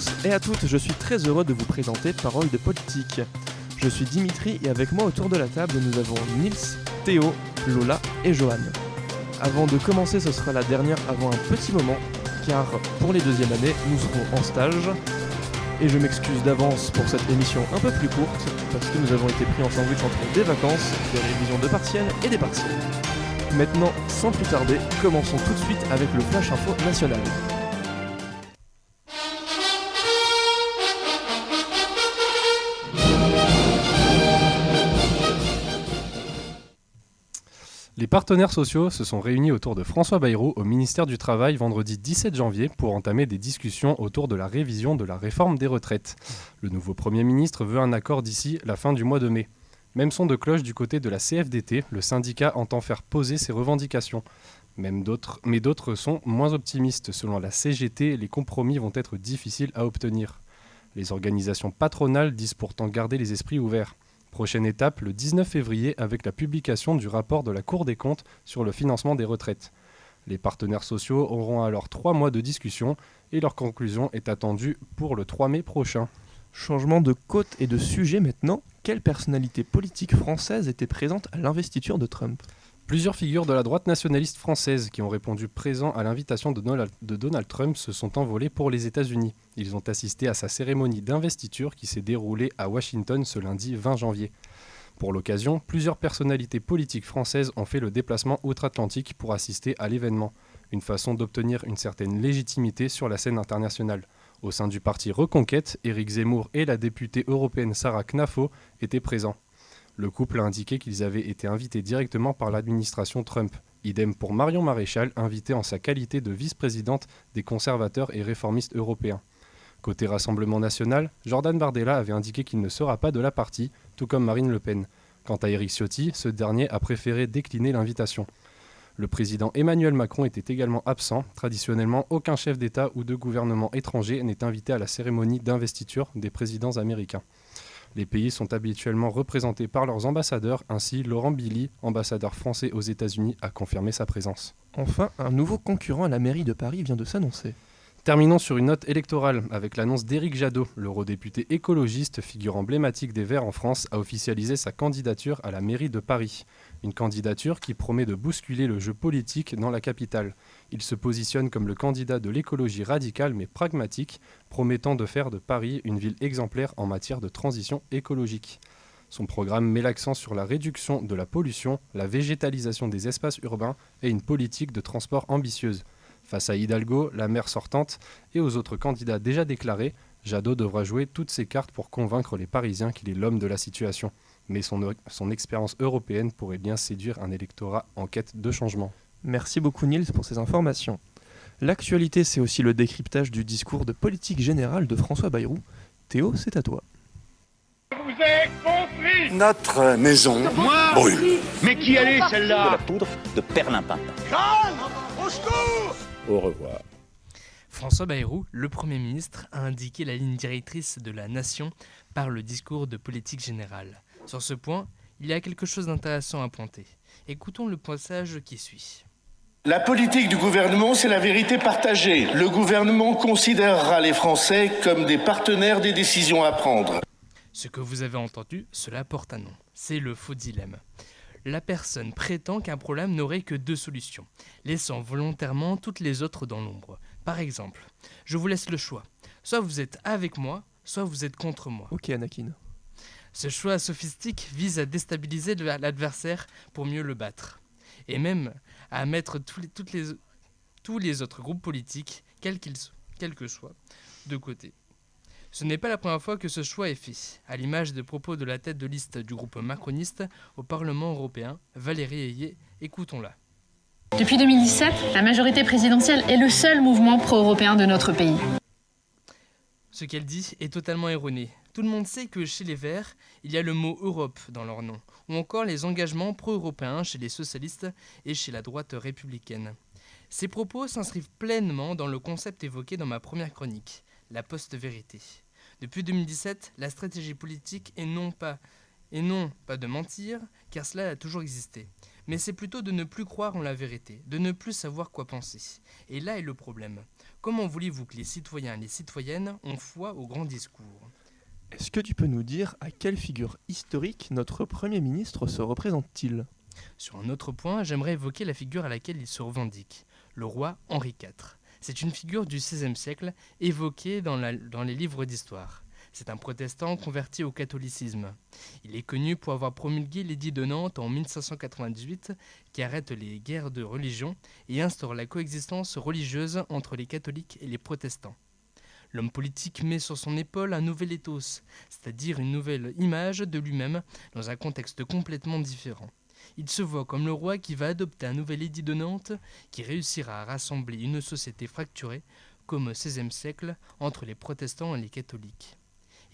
tous et à toutes, je suis très heureux de vous présenter Paroles de politique. Je suis Dimitri et avec moi autour de la table nous avons Nils, Théo, Lola et Johan. Avant de commencer, ce sera la dernière avant un petit moment, car pour les deuxièmes années, nous serons en stage. Et je m'excuse d'avance pour cette émission un peu plus courte, parce que nous avons été pris en sandwich entre des vacances, des révisions de partiels et des partiels. Maintenant, sans plus tarder, commençons tout de suite avec le Flash Info National. Les partenaires sociaux se sont réunis autour de François Bayrou au ministère du Travail vendredi 17 janvier pour entamer des discussions autour de la révision de la réforme des retraites. Le nouveau Premier ministre veut un accord d'ici la fin du mois de mai. Même son de cloche du côté de la CFDT, le syndicat entend faire poser ses revendications. Mais d'autres sont moins optimistes. Selon la CGT, les compromis vont être difficiles à obtenir. Les organisations patronales disent pourtant garder les esprits ouverts. Prochaine étape, le 19 février, avec la publication du rapport de la Cour des comptes sur le financement des retraites. Les partenaires sociaux auront alors 3 mois de discussion et leur conclusion est attendue pour le 3 mai prochain. Changement de côte et de sujet maintenant, quelle personnalité politique française était présente à l'investiture de Trump ? Plusieurs figures de la droite nationaliste française qui ont répondu présents à l'invitation de Donald Trump se sont envolés pour les États-Unis. Ils ont assisté à sa cérémonie d'investiture qui s'est déroulée à Washington ce lundi 20 janvier. Pour l'occasion, plusieurs personnalités politiques françaises ont fait le déplacement outre-Atlantique pour assister à l'événement, une façon d'obtenir une certaine légitimité sur la scène internationale. Au sein du parti Reconquête, Éric Zemmour et la députée européenne Sarah Knafo étaient présents. Le couple a indiqué qu'ils avaient été invités directement par l'administration Trump. Idem pour Marion Maréchal, invitée en sa qualité de vice-présidente des conservateurs et réformistes européens. Côté Rassemblement national, Jordan Bardella avait indiqué qu'il ne sera pas de la partie, tout comme Marine Le Pen. Quant à Éric Ciotti, ce dernier a préféré décliner l'invitation. Le président Emmanuel Macron était également absent. Traditionnellement, aucun chef d'État ou de gouvernement étranger n'est invité à la cérémonie d'investiture des présidents américains. Les pays sont habituellement représentés par leurs ambassadeurs, ainsi Laurent Billy, ambassadeur français aux États-Unis, a confirmé sa présence. Enfin, un nouveau concurrent à la mairie de Paris vient de s'annoncer. Terminons sur une note électorale avec l'annonce d'Éric Jadot, l'eurodéputé écologiste, figure emblématique des Verts en France, a officialisé sa candidature à la mairie de Paris. Une candidature qui promet de bousculer le jeu politique dans la capitale. Il se positionne comme le candidat de l'écologie radicale mais pragmatique, promettant de faire de Paris une ville exemplaire en matière de transition écologique. Son programme met l'accent sur la réduction de la pollution, la végétalisation des espaces urbains et une politique de transport ambitieuse. Face à Hidalgo, la maire sortante, et aux autres candidats déjà déclarés, Jadot devra jouer toutes ses cartes pour convaincre les Parisiens qu'il est l'homme de la situation. Mais son expérience européenne pourrait bien séduire un électorat en quête de changement. Merci beaucoup Nils pour ces informations. L'actualité, c'est aussi le décryptage du discours de politique générale de François Bayrou. Théo, c'est à toi. Vous avez compris. Notre maison brûle. Mais qui elle est celle-là? De la poudre de perlimpinpin. Au secours! Au revoir. François Bayrou, le Premier ministre, a indiqué la ligne directrice de la nation par le discours de politique générale. Sur ce point, il y a quelque chose d'intéressant à pointer. Écoutons le passage qui suit. La politique du gouvernement, c'est la vérité partagée. Le gouvernement considérera les Français comme des partenaires des décisions à prendre. Ce que vous avez entendu, cela porte un nom. C'est le faux dilemme. La personne prétend qu'un problème n'aurait que 2 solutions, laissant volontairement toutes les autres dans l'ombre. Par exemple, je vous laisse le choix. Soit vous êtes avec moi, soit vous êtes contre moi. Ok Anakin. Ce choix sophistique vise à déstabiliser l'adversaire pour mieux le battre. Et même à mettre tous les autres groupes politiques, quels que soient, de côté. Ce n'est pas la première fois que ce choix est fait, à l'image des propos de la tête de liste du groupe macroniste au Parlement européen, Valérie Ayé. Écoutons-la. Depuis 2017, la majorité présidentielle est le seul mouvement pro-européen de notre pays. Ce qu'elle dit est totalement erroné. Tout le monde sait que chez les Verts, il y a le mot Europe dans leur nom, ou encore les engagements pro-européens chez les socialistes et chez la droite républicaine. Ces propos s'inscrivent pleinement dans le concept évoqué dans ma première chronique, la post-vérité. Depuis 2017, la stratégie politique est non pas de mentir, car cela a toujours existé, mais c'est plutôt de ne plus croire en la vérité, de ne plus savoir quoi penser. Et là est le problème. Comment voulez-vous que les citoyens et les citoyennes ont foi aux grands discours ? Est-ce que tu peux nous dire à quelle figure historique notre Premier ministre se représente-t-il ? Sur un autre point, j'aimerais évoquer la figure à laquelle il se revendique, le roi Henri IV. C'est une figure du XVIe siècle évoquée dans les livres d'histoire. C'est un protestant converti au catholicisme. Il est connu pour avoir promulgué l'édit de Nantes en 1598 qui arrête les guerres de religion et instaure la coexistence religieuse entre les catholiques et les protestants. L'homme politique met sur son épaule un nouvel ethos, c'est-à-dire une nouvelle image de lui-même dans un contexte complètement différent. Il se voit comme le roi qui va adopter un nouvel édit de Nantes qui réussira à rassembler une société fracturée, comme au XVIe siècle, entre les protestants et les catholiques.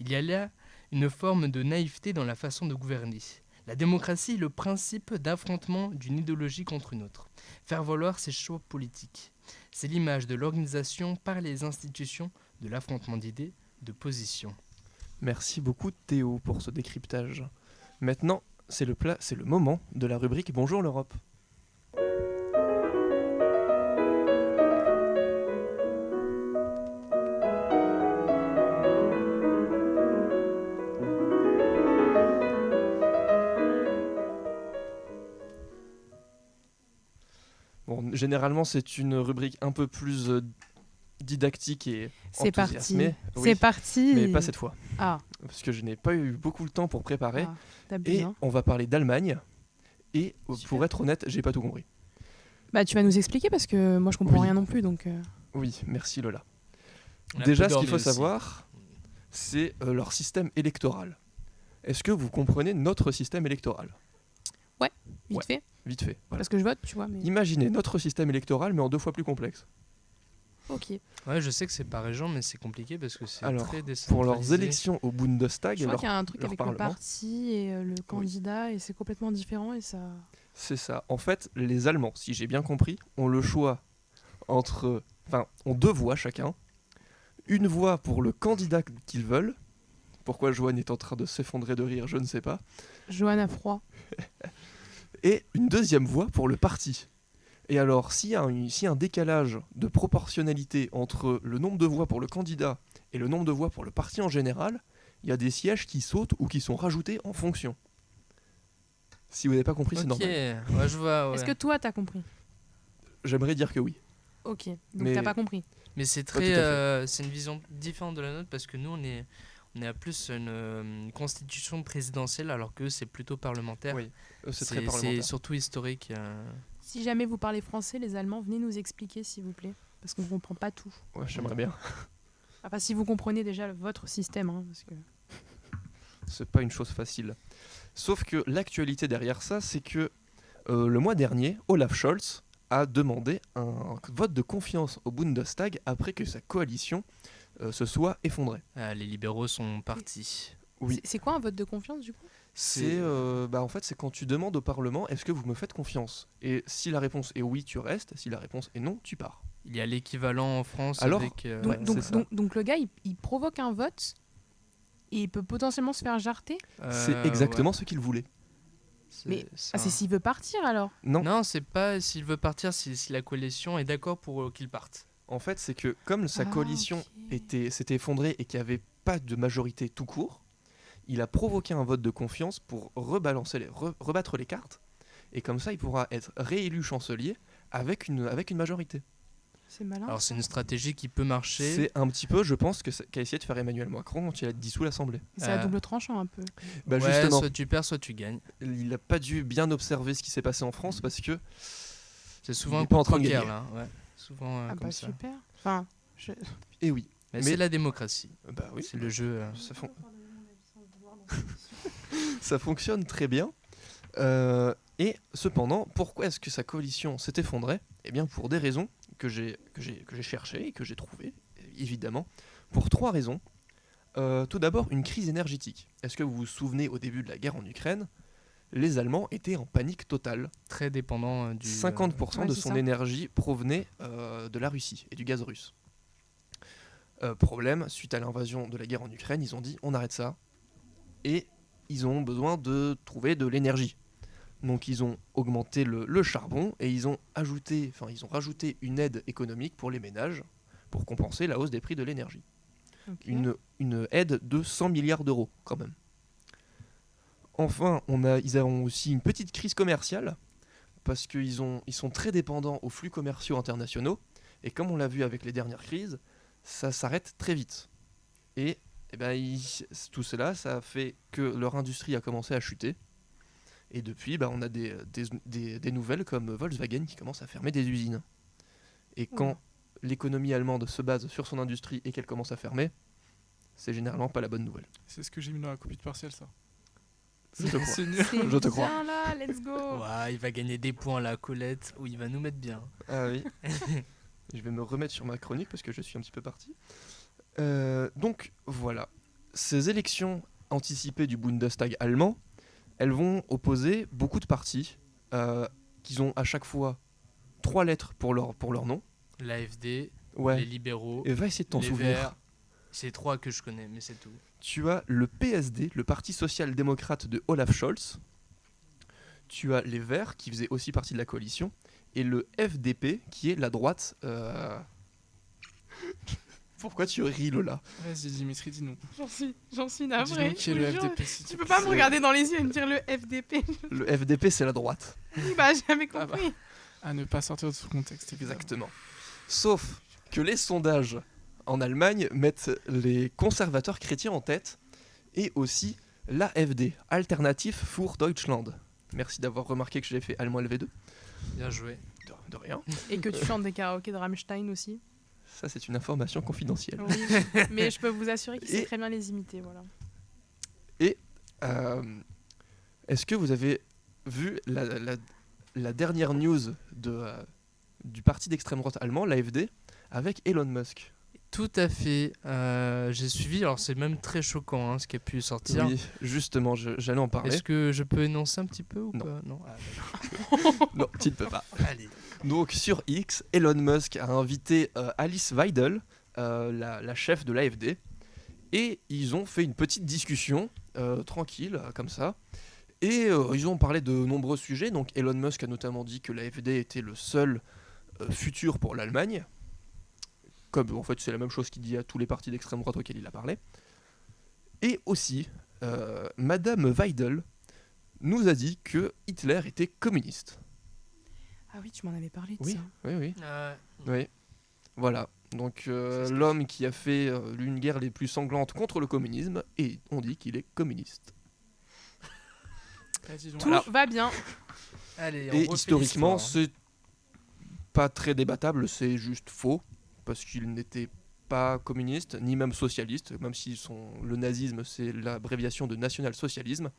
Il y a là une forme de naïveté dans la façon de gouverner. La démocratie est le principe d'affrontement d'une idéologie contre une autre. Faire valoir ses choix politiques. C'est l'image de l'organisation par les institutions de l'affrontement d'idées, de positions. Merci beaucoup Théo pour ce décryptage. Maintenant, c'est le moment de la rubrique Bonjour l'Europe. Bon, généralement, c'est une rubrique un peu plus didactique et C'est parti. enthousiasmée. C'est parti. Mais pas cette fois, Ah, parce que je n'ai pas eu beaucoup le temps pour préparer. t'abuses, Et hein. on va parler d'Allemagne. Et pour Super. être honnête, j'ai pas tout compris. Bah, tu vas nous expliquer parce que moi je comprends Oui. rien non plus donc. Oui, merci Lola. On a Déjà, peu ce qu'il faut dormi aussi. savoir, c'est leur système électoral. Est-ce que vous comprenez notre système électoral ? Vite Ouais. fait. Vite fait. Voilà. Parce que je vote, tu vois. Mais... Imaginez notre système électoral, mais en 2 fois plus complexe. Ok. Ouais, je sais que c'est pas région, mais c'est compliqué parce que c'est Alors, très pour décentralisé. leurs élections au Bundestag, Je crois leur- qu'il y a un truc leur avec parlement. le parti et le candidat et c'est complètement différent et ça. c'est ça. En fait, les Allemands, si j'ai bien compris, ont le choix entre... Enfin, ont 2 voix chacun. Une voix pour le candidat qu'ils veulent. Pourquoi Joanne est en train de s'effondrer de rire, je ne sais pas. Joanne a froid. Et une deuxième voix pour le parti. Et alors, s'il y a un décalage de proportionnalité entre le nombre de voix pour le candidat et le nombre de voix pour le parti en général, il y a des sièges qui sautent ou qui sont rajoutés en fonction. Si vous n'avez pas compris, c'est Ok, normal. ouais, je vois. Est-ce Ouais. que toi t'as compris? J'aimerais dire que oui. Ok. Donc Mais- t'as pas compris. Mais c'est Pas tout très, à c'est une vision différente de la nôtre parce que nous on est à plus une constitution présidentielle alors que c'est plutôt parlementaire. Oui, c'est très parlementaire. C'est surtout historique. Si jamais vous parlez français, les Allemands, venez nous expliquer s'il vous plaît. Parce qu'on comprend pas tout. Ouais, j'aimerais bien. Enfin, si vous comprenez déjà votre système. Hein, parce que... C'est pas une chose facile. Sauf que l'actualité derrière ça, c'est que le mois dernier, Olaf Scholz a demandé un vote de confiance au Bundestag après que sa coalition se soit effondrée. Les libéraux sont partis. Oui. C'est quoi un vote de confiance du coup? En fait, c'est quand tu demandes au Parlement est-ce que vous me faites confiance. Et si la réponse est oui, tu restes. Si la réponse est non, tu pars. Il y a l'équivalent en France Alors, avec. Ouais, c'est ça. Donc le gars, il provoque un vote et il peut potentiellement se faire jarter. C'est exactement ce qu'il voulait. Mais c'est s'il veut partir alors. Non. Non, c'est pas s'il veut partir, si la coalition est d'accord pour qu'il parte. En fait, c'est que comme sa coalition s'était effondrée et qu'il n'y avait pas de majorité tout court, il a provoqué un vote de confiance pour rebattre les cartes. Et comme ça, il pourra être réélu chancelier avec une majorité. C'est malin. Alors c'est une stratégie qui peut marcher. C'est un petit peu, je pense, qu'a essayé de faire Emmanuel Macron quand il a dissous l'Assemblée. C'est à double tranchant un peu. Bah Ouais, justement, soit tu perds, soit tu gagnes. il n'a pas dû bien observer ce qui s'est passé en France parce que C'est souvent il un est pas coup en train de poker, gagner. là. Ouais. Souvent Ah comme bah ça. super. Enfin, Et oui. Mais c'est la démocratie. Bah oui. C'est le jeu. Ça fonctionne très bien. Et cependant, pourquoi est-ce que sa coalition s'est effondrée ? Eh bien, pour des raisons que j'ai cherchées et que j'ai trouvées, évidemment. Pour 3 raisons. Tout d'abord, une crise énergétique. Est-ce que vous vous souvenez, au début de la guerre en Ukraine, les Allemands étaient en panique totale. Très dépendant du. 50% de c'est son ça. énergie provenait de la Russie et du gaz russe. Problème, suite à l'invasion de la guerre en Ukraine, ils ont dit on arrête ça. Et ils ont besoin de trouver de l'énergie. Donc ils ont augmenté le charbon et ils ont rajouté une aide économique pour les ménages pour compenser la hausse des prix de l'énergie. Ok. Une aide de 100 milliards d'euros quand même. Enfin, ils ont aussi une petite crise commerciale parce qu'ils sont très dépendants aux flux commerciaux internationaux et comme on l'a vu avec les dernières crises, ça s'arrête très vite. Et tout cela, ça a fait que leur industrie a commencé à chuter. Et depuis, on a des nouvelles comme Volkswagen qui commence à fermer des usines. Et quand l'économie allemande se base sur son industrie et qu'elle commence à fermer, c'est généralement pas la bonne nouvelle. C'est ce que j'ai mis dans la copie de partiel, ça. Je te crois. C'est nul. Je te crois. Viens là, let's go. Ouais, il va gagner des points la Colette, ou il va nous mettre bien. Ah oui. Je vais me remettre sur ma chronique parce que je suis un petit peu parti. Donc voilà. Ces élections anticipées du Bundestag allemand, elles vont opposer beaucoup de partis qui ont à chaque fois 3 lettres pour leur nom. L'AfD, Ouais. les libéraux, Et va essayer de t'en les souvenir. Verts. C'est 3 que je connais, mais c'est tout. Tu as le PSD, le Parti social-démocrate de Olaf Scholz. Tu as les Verts, qui faisaient aussi partie de la coalition. Et le FDP, qui est la droite. Pourquoi tu ris, Lola? Vas-y, Dimitri, dis-nous. J'en suis Dis-nous navrée. qui est je le vous jure. FDP, s'il te Tu plaît. peux pas me regarder dans les yeux et me dire le FDP. Le FDP, c'est la droite. Bah, j'avais Ah bah. compris. À ne pas sortir de ce contexte. évidemment. Exactement. Sauf que les sondages en Allemagne mettent les conservateurs chrétiens en tête et aussi l'AfD, Alternative für Deutschland. Merci d'avoir remarqué que j'ai fait allemand LV2. Bien joué. De rien. Et que tu chantes des karaokés de Rammstein aussi. Ça, c'est une information confidentielle. Oui, mais je peux vous assurer qu'il sait Et- très bien les imiter, voilà. Est-ce que vous avez vu la dernière news du parti d'extrême droite allemand, l'AfD, avec Elon Musk? Tout à fait. J'ai suivi, alors c'est même très choquant ce qui a pu sortir. Oui, justement, j'allais en parler. Est-ce que je peux énoncer un petit peu ou Non. pas? Non. Non, tu ne peux pas. Allez. Donc sur X, Elon Musk a invité Alice Weidel, la chef de l'AfD, et ils ont fait une petite discussion tranquille, comme ça. Et ils ont parlé de nombreux sujets. Donc Elon Musk a notamment dit que l'AfD était le seul futur pour l'Allemagne. Comme en fait c'est la même chose qu'il dit à tous les partis d'extrême droite auxquels il a parlé. Et aussi, Madame Weidel nous a dit que Hitler était communiste. Ah oui, tu m'en avais parlé de Oui, ça. oui. Oui, voilà. Donc l'homme qui a fait l'une guerre les plus sanglantes contre le communisme, et on dit qu'il est communiste. Vas-y, donc. Tout va bien. Allez, on Et refait historiquement, l'histoire. c'est pas très débattable, c'est juste faux, parce qu'il n'était pas communiste, ni même socialiste, même si le nazisme c'est l'abréviation de national-socialisme,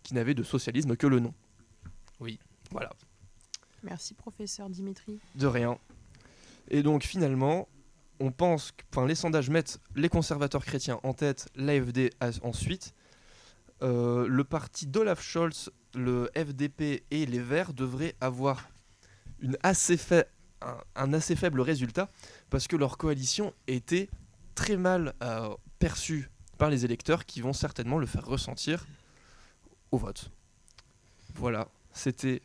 qui n'avait de socialisme que le nom. Oui. Voilà. Merci, professeur Dimitri. De rien. Et donc finalement, on pense que les sondages mettent les conservateurs chrétiens en tête, l'AfD ensuite. Le parti d'Olaf Scholz, le FDP et les Verts devraient avoir un assez faible résultat parce que leur coalition était très mal perçue par les électeurs qui vont certainement le faire ressentir au vote. Voilà, c'était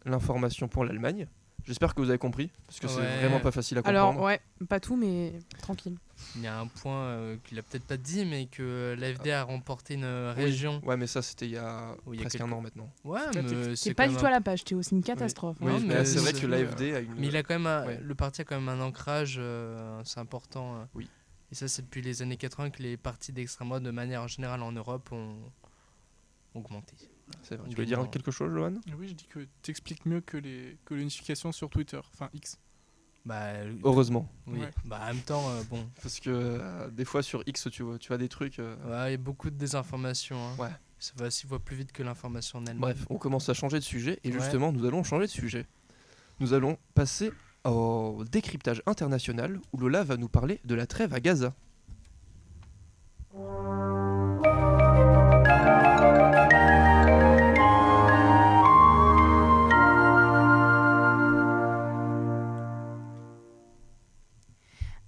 l'information pour l'Allemagne. J'espère que vous avez compris, parce que c'est Ouais. vraiment pas facile à comprendre. Alors, ouais, pas tout, mais tranquille. Il y a un point qu'il a peut-être pas dit, mais que l'AfD a remporté une région. Ouais, mais ça c'était il y a Oui, il y a presque quelques- un an maintenant. Ouais, T'es mais C'est pas du tout à la page, Théo, c'est une catastrophe. Oui, Non, mais mais c'est vrai c'est- que l'AfD a une... Mais il a quand même Ouais. le parti a quand même un ancrage, c'est important. Oui. Et ça, c'est depuis les années 80 que les partis d'extrême droite, de manière générale en Europe, ont augmenté. C'est vrai. Tu veux dire quelque chose, Johan? Oui, je dis que t'expliques mieux que l'unification sur Twitter, enfin X. Bah, Heureusement. oui. Ouais. Bah, en même temps, bon. Parce que des fois sur X, tu as des trucs... Ouais, il y a beaucoup de désinformation. Ouais. Ça va 6 fois plus vite que l'information en elle-même. Bref, on commence à changer de sujet, et Ouais. justement, nous allons changer de sujet. Nous allons passer au décryptage international, où Lola va nous parler de la trêve à Gaza.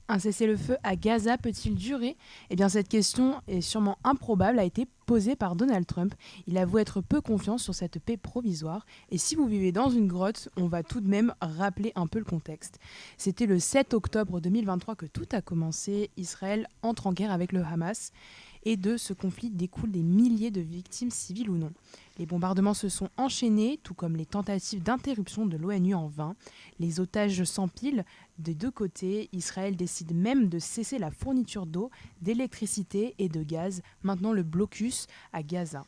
Un cessez-le-feu à Gaza peut-il durer ? Eh bien, cette question est sûrement improbable, a été posée par Donald Trump. Il avoue être peu confiant sur cette paix provisoire. Et si vous vivez dans une grotte, on va tout de même rappeler un peu le contexte. C'était le 7 octobre 2023 que tout a commencé. Israël entre en guerre avec le Hamas. Et de ce conflit découlent des milliers de victimes civiles ou non. Les bombardements se sont enchaînés, tout comme les tentatives d'interruption de l'ONU en vain. Les otages s'empilent des deux côtés. Israël décide même de cesser la fourniture d'eau, d'électricité et de gaz, maintenant le blocus à Gaza.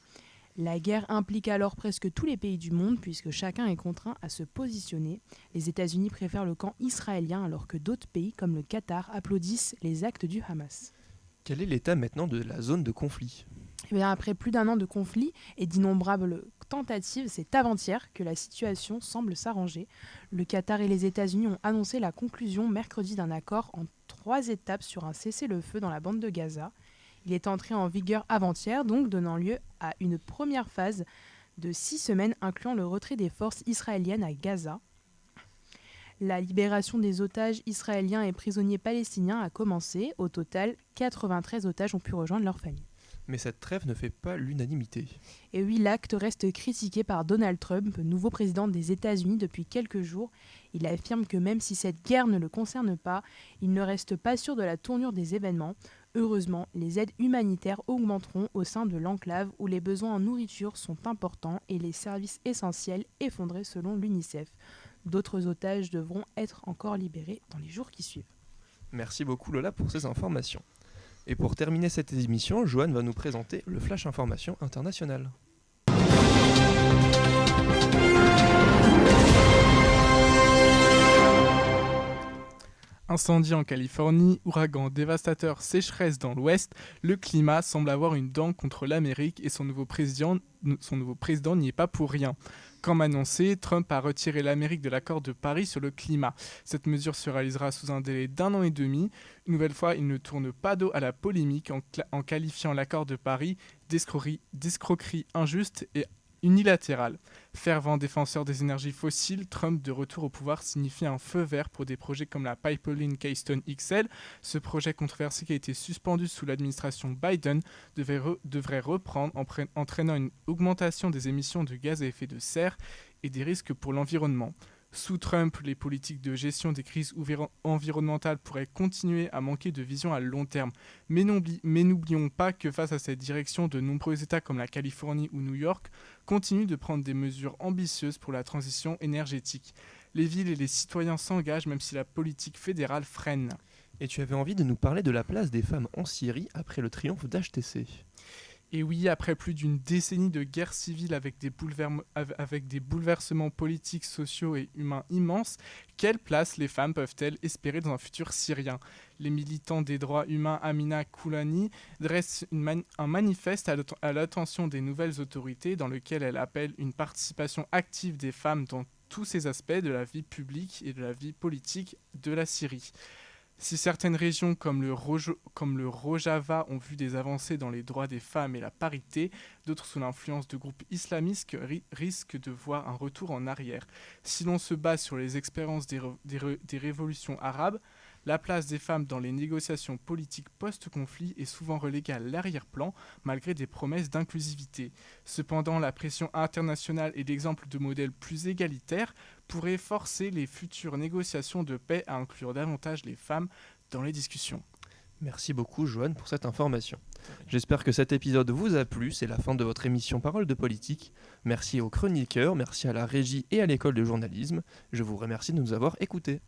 La guerre implique alors presque tous les pays du monde puisque chacun est contraint à se positionner. Les États-Unis préfèrent le camp israélien alors que d'autres pays comme le Qatar applaudissent les actes du Hamas. Quel est l'état maintenant de la zone de conflit ? Eh bien, après plus d'un an de conflit et d'innombrables tentatives, c'est avant-hier que la situation semble s'arranger. Le Qatar et les États-Unis ont annoncé la conclusion mercredi d'un accord en 3 étapes sur un cessez-le-feu dans la bande de Gaza. Il est entré en vigueur avant-hier, donc donnant lieu à une première phase de 6 semaines incluant le retrait des forces israéliennes à Gaza. La libération des otages israéliens et prisonniers palestiniens a commencé. Au total, 93 otages ont pu rejoindre leur famille. Mais cette trêve ne fait pas l'unanimité. Et oui, l'acte reste critiqué par Donald Trump, nouveau président des États-Unis depuis quelques jours. Il affirme que même si cette guerre ne le concerne pas, il ne reste pas sûr de la tournure des événements. Heureusement, les aides humanitaires augmenteront au sein de l'enclave où les besoins en nourriture sont importants et les services essentiels effondrés selon l'UNICEF. D'autres otages devront être encore libérés dans les jours qui suivent. Merci beaucoup Lola pour ces informations. Et pour terminer cette émission, Joanne va nous présenter le Flash Information International. Incendie en Californie, ouragan dévastateur, sécheresse dans l'Ouest, le climat semble avoir une dent contre l'Amérique et son nouveau président n'y est pas pour rien. Comme annoncé, Trump a retiré l'Amérique de l'accord de Paris sur le climat. Cette mesure se réalisera sous un délai d'1 an et demi. Une nouvelle fois, il ne tourne pas dos à la polémique en qualifiant l'accord de Paris d'escroquerie injuste et unilatérale. Fervent défenseur des énergies fossiles, Trump de retour au pouvoir signifie un feu vert pour des projets comme la pipeline Keystone XL. Ce projet controversé qui a été suspendu sous l'administration Biden devrait reprendre, entraînant une augmentation des émissions de gaz à effet de serre et des risques pour l'environnement. Sous Trump, les politiques de gestion des crises environnementales pourraient continuer à manquer de vision à long terme. Mais n'oublions pas que face à cette direction, de nombreux États comme la Californie ou New York continuent de prendre des mesures ambitieuses pour la transition énergétique. Les villes et les citoyens s'engagent même si la politique fédérale freine. Et tu avais envie de nous parler de la place des femmes en Syrie après le triomphe d'HTC. Et oui, après plus d'une décennie de guerre civile avec des bouleversements politiques, sociaux et humains immenses, quelle place les femmes peuvent-elles espérer dans un futur syrien ? Les militants des droits humains Amina Koulani dressent un manifeste à l'attention des nouvelles autorités dans lequel elle appelle une participation active des femmes dans tous ces aspects de la vie publique et de la vie politique de la Syrie. Si certaines régions comme le Rojava ont vu des avancées dans les droits des femmes et la parité, d'autres sous l'influence de groupes islamistes risquent de voir un retour en arrière. Si l'on se base sur les expériences des révolutions arabes, la place des femmes dans les négociations politiques post-conflit est souvent reléguée à l'arrière-plan, malgré des promesses d'inclusivité. Cependant, la pression internationale et l'exemple de modèles plus égalitaires pourraient forcer les futures négociations de paix à inclure davantage les femmes dans les discussions. Merci beaucoup Joanne pour cette information. J'espère que cet épisode vous a plu, c'est la fin de votre émission Parole de politique. Merci aux chroniqueurs, merci à la régie et à l'école de journalisme. Je vous remercie de nous avoir écoutés.